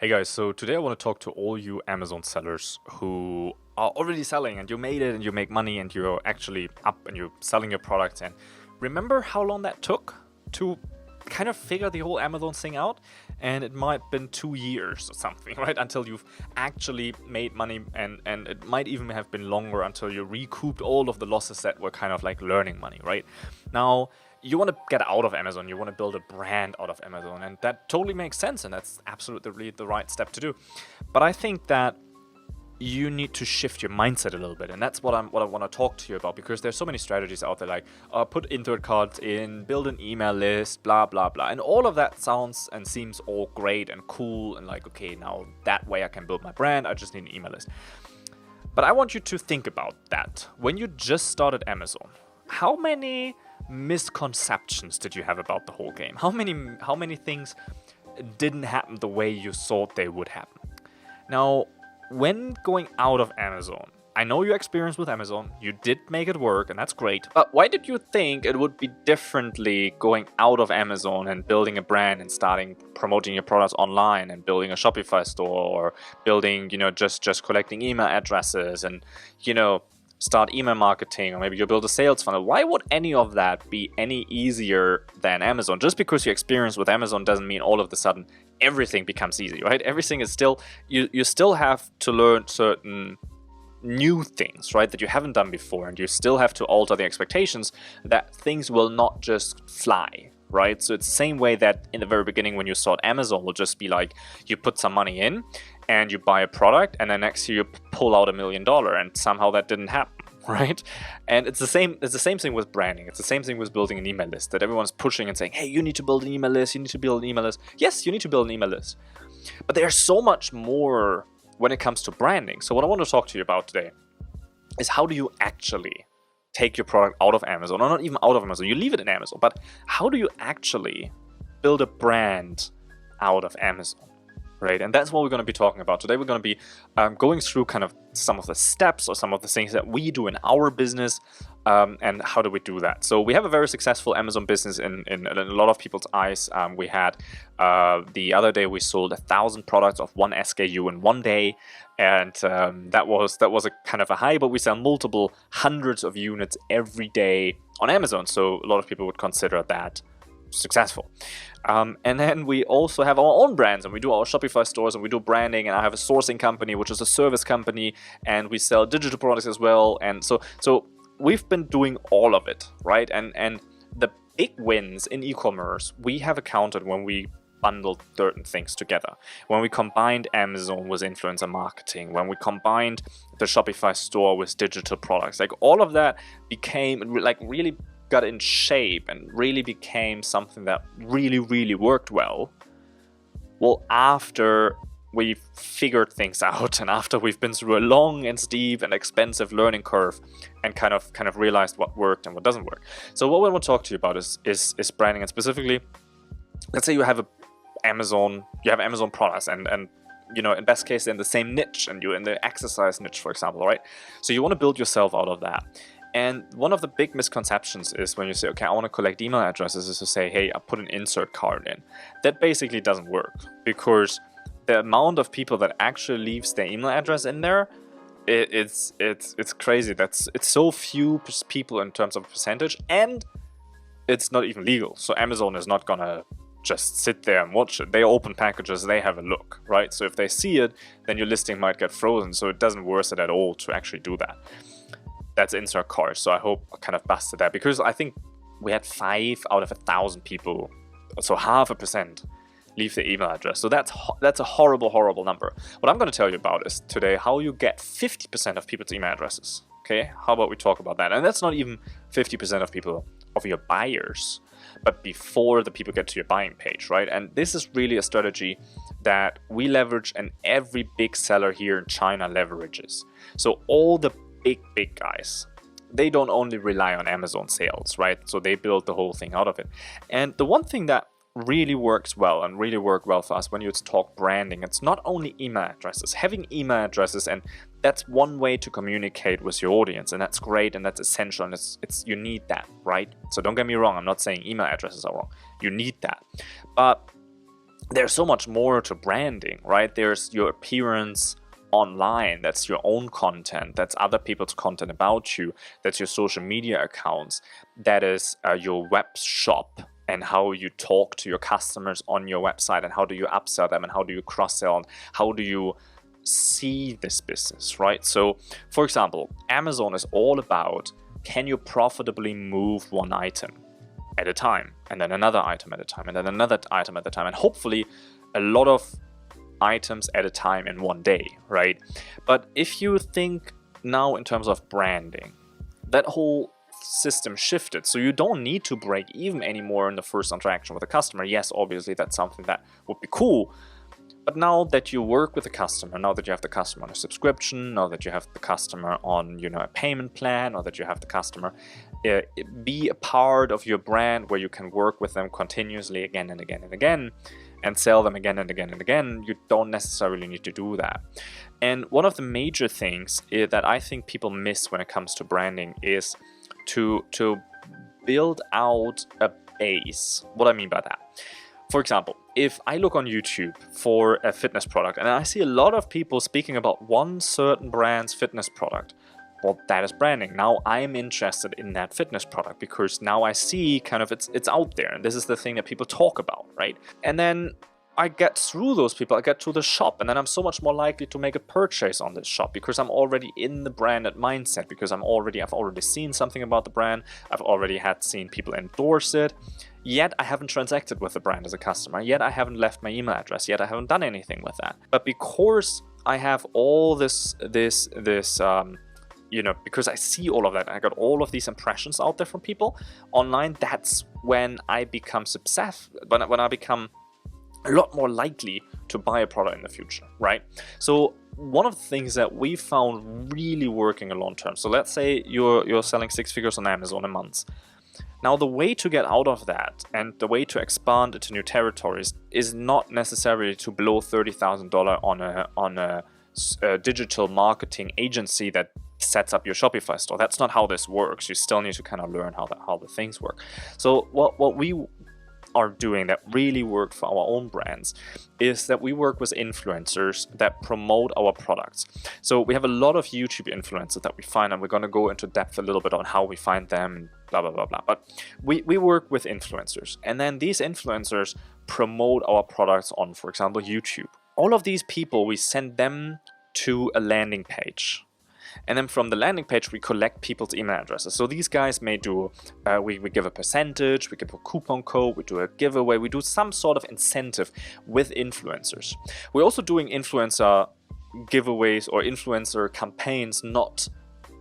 Hey guys, so today I want to talk to all you Amazon sellers who are already selling and you made it and you make money and you're actually up and you're selling your products. And remember how long that took to kind of figure the whole Amazon thing out? And it might have been 2 years or something, right? Until you've actually made money, and it might even have been longer until you recouped all of the losses that were kind of like learning money, right? Now, you want to get out of Amazon, you want to build a brand out of Amazon, and that totally makes sense, and that's absolutely the right step to do. But I think that you need to shift your mindset a little bit, and that's what I want to talk to you about, because there's so many strategies out there like put insert cards in, build an email list, blah blah blah, and all of that sounds and seems all great and cool and like, okay, now that way I can build my brand, I just need an email list. But I want you to think about that. When you just started Amazon, how many misconceptions did you have about the whole game? How many things didn't happen the way you thought they would happen? Now, when going out of Amazon, I know your experience with Amazon, you did make it work, and that's great. But why did you think it would be differently going out of Amazon and building a brand and starting promoting your products online and building a Shopify store, or building, just collecting email addresses and, start email marketing, or maybe you build a sales funnel? Why would any of that be any easier than Amazon? Just because your experience with Amazon doesn't mean all of a sudden everything becomes easy, right? Everything is still, you still have to learn certain new things, right, that you haven't done before, and you still have to alter the expectations that things will not just fly, right? So it's the same way that in the very beginning when you start Amazon will just be like, you put some money in and you buy a product, and then next year you pull out $1 million, and somehow that didn't happen, right? And it's the same thing with branding. It's the same thing with building an email list, that everyone's pushing and saying, hey, you need to build an email list, you need to build an email list. Yes, you need to build an email list, but there's so much more when it comes to branding. So what I want to talk to you about today is, how do you actually take your product out of Amazon, or not even out of Amazon, you leave it in Amazon, but how do you actually build a brand out of Amazon, right? And that's what we're going to be talking about today. We're going to be going through kind of some of the steps or some of the things that we do in our business, and how do we do that. So we have a very successful Amazon business in a lot of people's eyes. We had the other day we sold 1,000 products of one SKU in one day, and that was a kind of a high, but we sell multiple hundreds of units every day on Amazon, so a lot of people would consider that successful. And then we also have our own brands, and we do our Shopify stores, and we do branding, and I have a sourcing company, which is a service company, and we sell digital products as well. And so we've been doing all of it, right? And the big wins in e-commerce we have accounted when we bundled certain things together, when we combined Amazon with influencer marketing, when we combined the Shopify store with digital products. Like, all of that became like really got in shape and really became something that really worked well after we figured things out, and after we've been through a long and steep and expensive learning curve, and kind of realized what worked and what doesn't work. So what we want to talk to you about is branding, and specifically, let's say you have Amazon products, and in best case they're in the same niche, and you're in the exercise niche, for example, right? So you want to build yourself out of that. And one of the big misconceptions is when you say, okay, I want to collect email addresses, is to say, hey, I put an insert card in. That basically doesn't work, because the amount of people that actually leaves their email address in there, it's crazy. It's so few people in terms of percentage, and it's not even legal. So Amazon is not gonna just sit there and watch it. They open packages, they have a look, right? So if they see it, then your listing might get frozen. So it doesn't worth it at all to actually do that. That's insert cards. So I hope I kind of busted that, because I think we had 5 out of 1,000 people, so 0.5%, leave the email address. So that's a horrible number. What I'm going to tell you about is today how you get 50% of people's email addresses. Okay, how about we talk about that? And that's not even 50% of people, of your buyers, but before the people get to your buying page, right? And this is really a strategy that we leverage, and every big seller here in China leverages. So all the big guys, they don't only rely on Amazon sales, right? So they build the whole thing out of it. And the one thing that really works well and really worked well for us when you talk branding, it's not only email addresses. Having email addresses, and that's one way to communicate with your audience, and that's great, and that's essential, and it's you need that, right? So don't get me wrong, I'm not saying email addresses are wrong. You need that. But there's so much more to branding, right? There's your appearance online, that's your own content, that's other people's content about you, that's your social media accounts, that is your web shop, and how you talk to your customers on your website, and how do you upsell them, and how do you cross-sell, and how do you see this business, right? So for example, Amazon is all about, can you profitably move one item at a time, and then another item at a time, and then another item at a time, and hopefully a lot of items at a time in one day, right? But if you think now in terms of branding, that whole system shifted, so you don't need to break even anymore in the first interaction with a customer. Yes, obviously that's something that would be cool, but now that you work with the customer, now that you have the customer on a subscription, now that you have the customer on, you know, a payment plan, or that you have the customer be a part of your brand, where you can work with them continuously again and again and again, and sell them again and again and again, you don't necessarily need to do that. And one of the major things that I think people miss when it comes to branding is to build out a base. What I mean by that, for example, if I look on YouTube for a fitness product and I see a lot of people speaking about one certain brand's fitness product, well, that is branding. Now I'm interested in that fitness product because now I see kind of it's out there, and this is the thing that people talk about, right? And then I get through those people, I get to the shop, and then I'm so much more likely to make a purchase on this shop because I'm already in the branded mindset, because I've already seen something about the brand, I've already seen people endorse it, yet I haven't transacted with the brand as a customer, yet I haven't left my email address, yet I haven't done anything with that. But because I have all this you know, because I see all of that, I got all of these impressions out there from people online, that's when I become obsessed, when I become a lot more likely to buy a product in the future, right? So one of the things that we found really working a long term, so let's say you're selling 6 figures on Amazon a month. Now the way to get out of that, and the way to expand into new territories, is not necessarily to blow $30,000 on a digital marketing agency that sets up your Shopify store. That's not how this works. You still need to kind of learn how the things work. So what we are doing that really worked for our own brands is that we work with influencers that promote our products. So we have a lot of YouTube influencers that we find, and we're going to go into depth a little bit on how we find them, blah blah blah blah. But we work with influencers, and then these influencers promote our products on, for example, YouTube. All of these people, we send them to a landing page. And then from the landing page, we collect people's email addresses. So these guys may do, we give a percentage, we give a coupon code, we do a giveaway, we do some sort of incentive with influencers. We're also doing influencer giveaways or influencer campaigns, not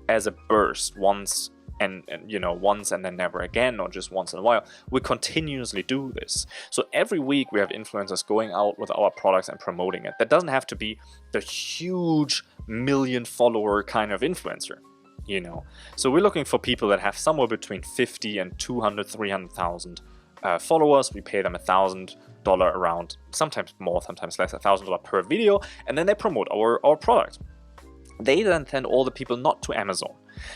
as a burst once and then never again, or just once in a while. We continuously do this. So every week we have influencers going out with our products and promoting it. That doesn't have to be the huge million follower kind of influencer, you know. So we're looking for people that have somewhere between 50 and 200, 300,000 followers. We pay them $1,000 around, sometimes more, sometimes less, $1,000 per video, and then they promote our product. They then send all the people not to Amazon.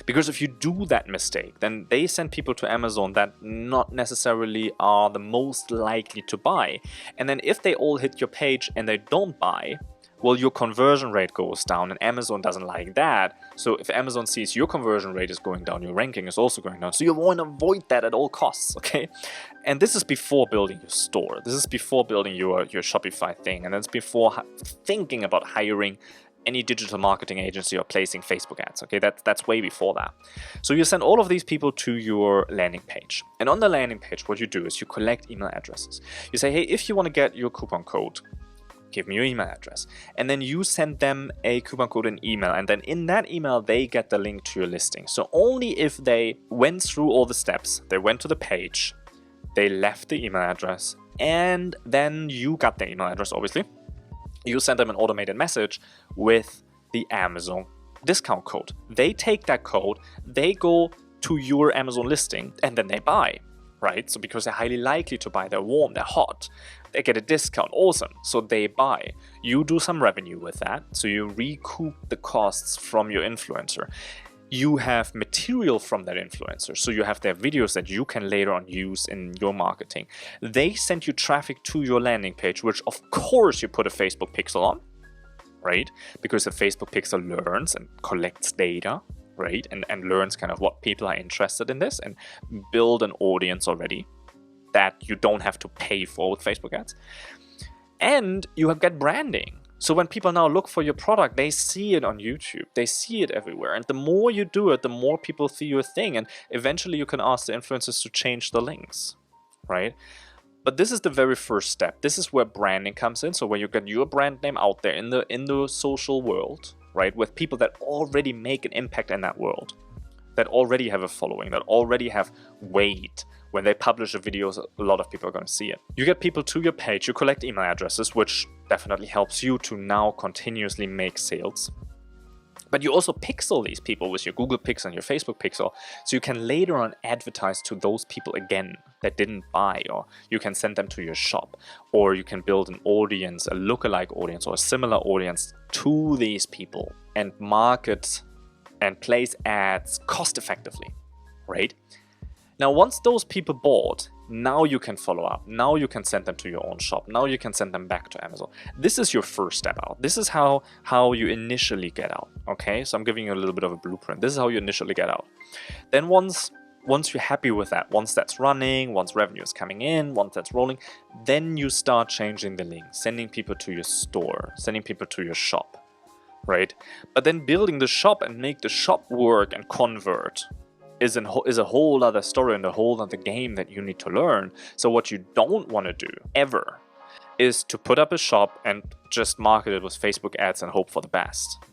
Because if you do that mistake, then they send people to Amazon that not necessarily are the most likely to buy. And then if they all hit your page and they don't buy, well, your conversion rate goes down, and Amazon doesn't like that. So if Amazon sees your conversion rate is going down, your ranking is also going down. So you want to avoid that at all costs, okay? And this is before building your store. This is before building your Shopify thing. And that's before thinking about hiring any digital marketing agency or placing Facebook ads, okay? That's way before that. So you send all of these people to your landing page. And on the landing page, what you do is you collect email addresses. You say, hey, if you want to get your coupon code, give me your email address. And then you send them a coupon code and email. And then in that email, they get the link to your listing. So only if they went through all the steps, they went to the page, they left the email address, and then you got their email address, obviously. You send them an automated message with the Amazon discount code. They take that code, they go to your Amazon listing, and then they buy, right? So because they're highly likely to buy, they're warm, they're hot, they get a discount, awesome, so they buy. You do some revenue with that, so you recoup the costs from your influencer. you have material from that influencer. So you have their videos that you can later on use in your marketing. They send you traffic to your landing page, which of course you put a Facebook pixel on, right? Because the Facebook pixel learns and collects data, right? And learns kind of what people are interested in this and build an audience already that you don't have to pay for with Facebook ads. And you get branding. So when people now look for your product, they see it on YouTube, they see it everywhere. And the more you do it, the more people see your thing. And eventually you can ask the influencers to change the links, right? But this is the very first step. This is where branding comes in. So when you get your brand name out there in the social world, right, with people that already make an impact in that world, that already have a following, that already have weight. When they publish a video, a lot of people are going to see it. You get people to your page, you collect email addresses, which definitely helps you to now continuously make sales. But you also pixel these people with your Google Pixel and your Facebook Pixel, so you can later on advertise to those people again that didn't buy, or you can send them to your shop, or you can build an audience, a lookalike audience or a similar audience to these people and market and place ads cost effectively, right? Now, once those people bought, now you can follow up. Now you can send them to your own shop. Now you can send them back to Amazon. This is your first step out. This is how you initially get out, okay? So I'm giving you a little bit of a blueprint. This is how you initially get out. Then once you're happy with that, once that's running, once revenue is coming in, once that's rolling, then you start changing the link, sending people to your store, sending people to your shop, right? But then building the shop and make the shop work and convert is a whole other story and a whole other game that you need to learn. So what you don't want to do ever is to put up a shop and just market it with Facebook ads and hope for the best,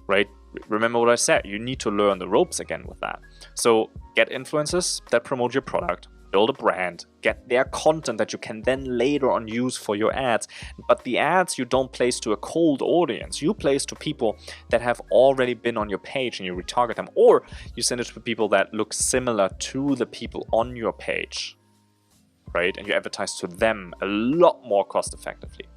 right? Remember what I said, you need to learn the ropes again with that. So get influencers that promote your product, build a brand, get their content that you can then later on use for your ads. But the ads you don't place to a cold audience, you place to people that have already been on your page and you retarget them, or you send it to people that look similar to the people on your page, right? And you advertise to them a lot more cost effectively,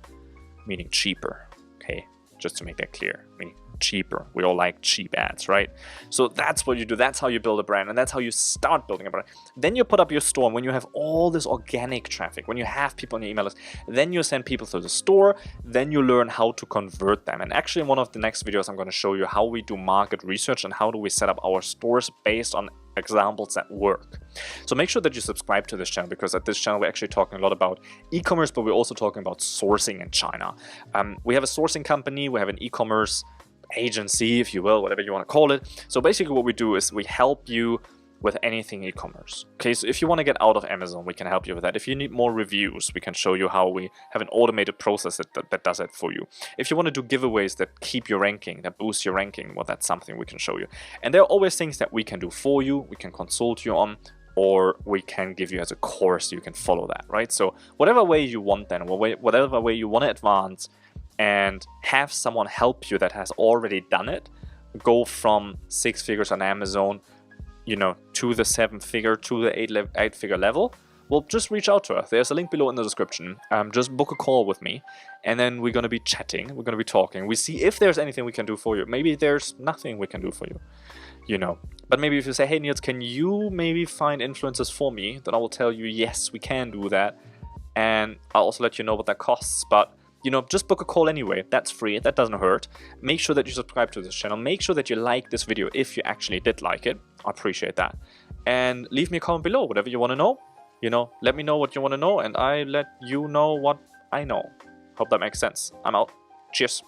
meaning cheaper, okay? Just to make that clear, meaning cheaper. We all like cheap ads, right? So that's what you do. That's how you build a brand, and that's how you start building a brand. Then you put up your store, and when you have all this organic traffic, when you have people on your email list, then you send people to the store, then you learn how to convert them. And actually in one of the next videos, I'm going to show you how we do market research and how do we set up our stores based on examples that work. So make sure that you subscribe to this channel, because at this channel we're actually talking a lot about e-commerce, but we're also talking about sourcing in China. We have a sourcing company, we have an e-commerce agency, if you will, whatever you want to call it. So basically what we do is we help you with anything e-commerce. Okay, so if you want to get out of Amazon, we can help you with that. If you need more reviews, we can show you how we have an automated process that does it for you. If you want to do giveaways that keep your ranking, that boost your ranking, well, that's something we can show you. And there are always things that we can do for you, we can consult you on, or we can give you as a course, you can follow that, right? So whatever way you want then, whatever way you want to advance and have someone help you that has already done it, go from 6 figures on Amazon, you know, to the 7-figure, to the 8-figure level, well, just reach out to us. There's a link below in the description. Just book a call with me, and then we're going to be chatting. We're going to be talking. We see if there's anything we can do for you. Maybe there's nothing we can do for you, you know. But maybe if you say, hey, Niels, can you maybe find influencers for me? Then I will tell you, yes, we can do that. And I'll also let you know what that costs. But you know, just book a call anyway. That's free. That doesn't hurt. Make sure that you subscribe to this channel. Make sure that you like this video if you actually did like it. I appreciate that. And leave me a comment below, whatever you want to know. You know, let me know what you want to know, and I let you know what I know. Hope that makes sense. I'm out. Cheers.